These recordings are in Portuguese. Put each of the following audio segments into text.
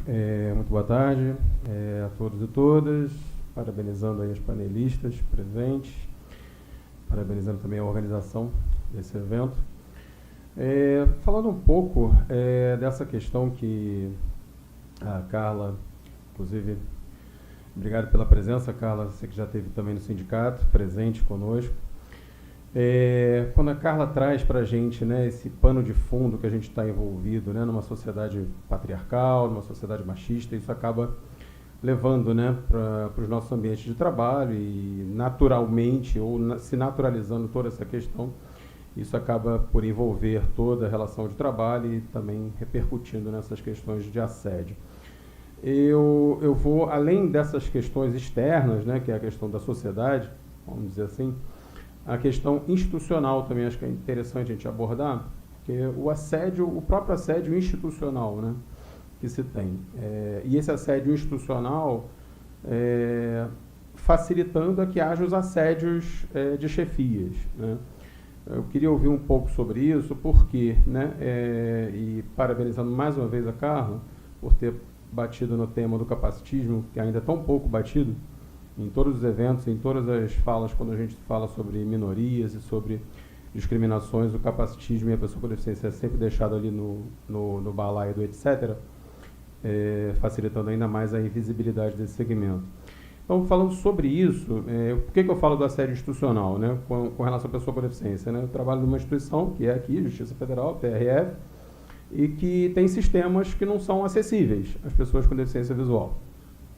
Muito boa tarde a todos e todas, parabenizando aí os panelistas presentes, parabenizando também a organização desse evento. Falando um pouco dessa questão que a Carla, inclusive, obrigado pela presença, Carla, você que já esteve também no sindicato, presente conosco. Quando a Carla traz para a gente, né, esse pano de fundo que a gente está envolvido, né, numa sociedade patriarcal, numa sociedade machista, isso acaba levando, né, para os nossos ambientes de trabalho e naturalmente, ou se naturalizando toda essa questão, isso acaba por envolver toda a relação de trabalho e também repercutindo nessas questões de assédio. Eu vou, além dessas questões externas, né, que é a questão da sociedade, vamos dizer assim, a questão institucional também acho que é interessante a gente abordar, porque o assédio, o próprio assédio institucional, né, que se tem. E esse assédio institucional facilitando a que haja os assédios de chefias, né. Eu queria ouvir um pouco sobre isso, porque, né, e parabenizando mais uma vez a Carla por ter batido no tema do capacitismo, que ainda é tão pouco batido, em todos os eventos, em todas as falas, quando a gente fala sobre minorias e sobre discriminações, o capacitismo e a pessoa com deficiência é sempre deixado ali no balaio do etc., facilitando ainda mais a invisibilidade desse segmento. Então, falando sobre isso, por que eu falo do assédio institucional, né, com relação à pessoa com deficiência? Né? Eu trabalho numa instituição, que é aqui, Justiça Federal, TRF, e que tem sistemas que não são acessíveis às pessoas com deficiência visual.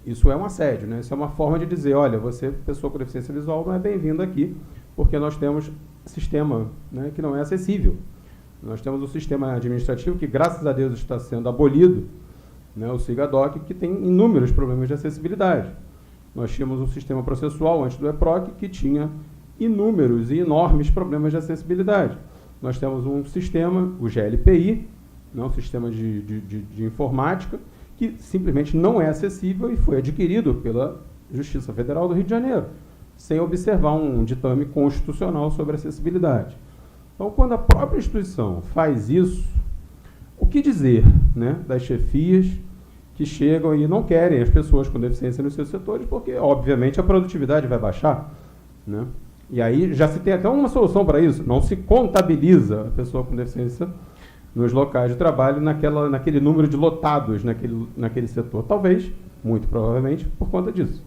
Isso é um assédio, né? Isso é uma forma de dizer, olha, você, pessoa com deficiência visual, não é bem-vinda aqui, porque nós temos sistema, né, que não é acessível. Nós temos um sistema administrativo que, graças a Deus, está sendo abolido, né, o SIGADOC, que tem inúmeros problemas de acessibilidade. Nós tínhamos um sistema processual antes do EPROC que tinha inúmeros e enormes problemas de acessibilidade. Nós temos um sistema, o GLPI, né, um sistema de informática, que simplesmente não é acessível e foi adquirido pela Justiça Federal do Rio de Janeiro, sem observar um ditame constitucional sobre acessibilidade. Então, quando a própria instituição faz isso, o que dizer, né, das chefias que chegam e não querem as pessoas com deficiência nos seus setores, porque, obviamente, a produtividade vai baixar, né? E aí já se tem até uma solução para isso, não se contabiliza a pessoa com deficiência nos locais de trabalho, naquele número de lotados naquele setor. Talvez, muito provavelmente, por conta disso,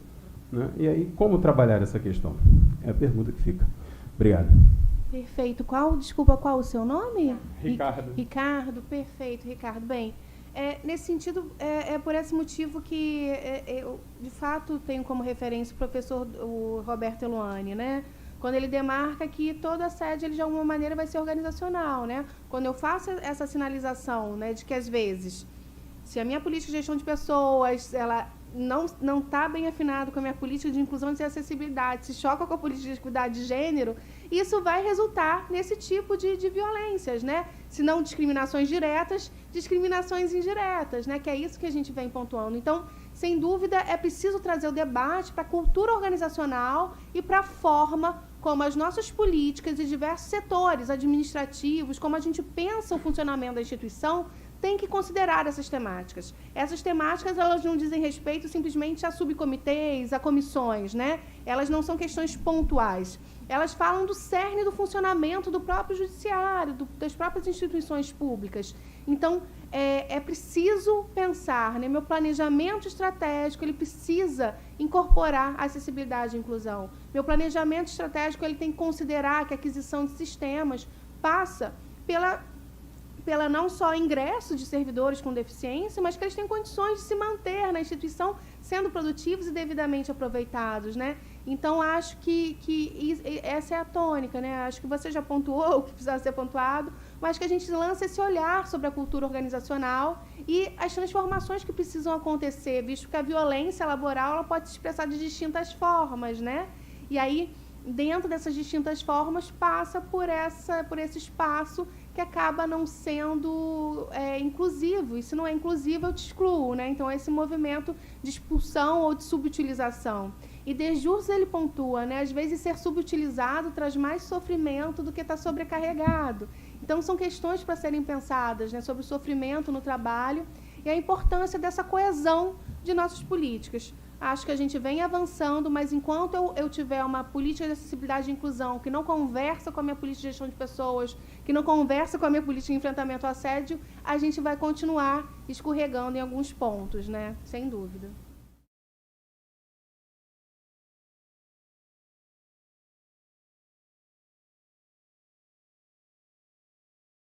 né? E aí, como trabalhar essa questão? É a pergunta que fica. Obrigado. Perfeito. Qual o seu nome? Ricardo. Ricardo, perfeito, Ricardo. Bem, nesse sentido, é por esse motivo que eu, de fato, tenho como referência o professor o Roberto Eluani, né? Quando ele demarca que todo assédio, ele, de alguma maneira, vai ser organizacional, né? Quando eu faço essa sinalização, né, de que, às vezes, se a minha política de gestão de pessoas, ela não está bem afinada com a minha política de inclusão e acessibilidade, se choca com a política de equidade de gênero, isso vai resultar nesse tipo de violências, né? Se não discriminações diretas, discriminações indiretas, né? Que é isso que a gente vem pontuando. Então, sem dúvida, é preciso trazer o debate para a cultura organizacional e para a forma como as nossas políticas e diversos setores administrativos, como a gente pensa o funcionamento da instituição, tem que considerar essas temáticas. Essas temáticas, elas não dizem respeito simplesmente a subcomitês, a comissões, né? Elas não são questões pontuais. Elas falam do cerne do funcionamento do próprio judiciário, das próprias instituições públicas. Então, é preciso pensar, né? Meu planejamento estratégico, ele precisa incorporar a acessibilidade e inclusão. Meu planejamento estratégico, ele tem que considerar que a aquisição de sistemas passa pela não só ingresso de servidores com deficiência, mas que eles têm condições de se manter na instituição sendo produtivos e devidamente aproveitados, né? Então, acho que essa é a tônica, né? Acho que você já pontuou o que precisava ser pontuado, mas que a gente lança esse olhar sobre a cultura organizacional e as transformações que precisam acontecer, visto que a violência laboral ela pode se expressar de distintas formas, né? E aí, dentro dessas distintas formas, passa por esse espaço que acaba não sendo inclusivo. E se não é inclusivo, eu te excluo, né? Então, esse movimento de expulsão ou de subutilização. E Desjus, ele pontua, né? Às vezes, ser subutilizado traz mais sofrimento do que estar sobrecarregado. Então, são questões para serem pensadas, né? Sobre o sofrimento no trabalho e a importância dessa coesão de nossas políticas. Acho que a gente vem avançando, mas enquanto eu tiver uma política de acessibilidade e inclusão que não conversa com a minha política de gestão de pessoas, que não conversa com a minha política de enfrentamento ao assédio, a gente vai continuar escorregando em alguns pontos, né? Sem dúvida.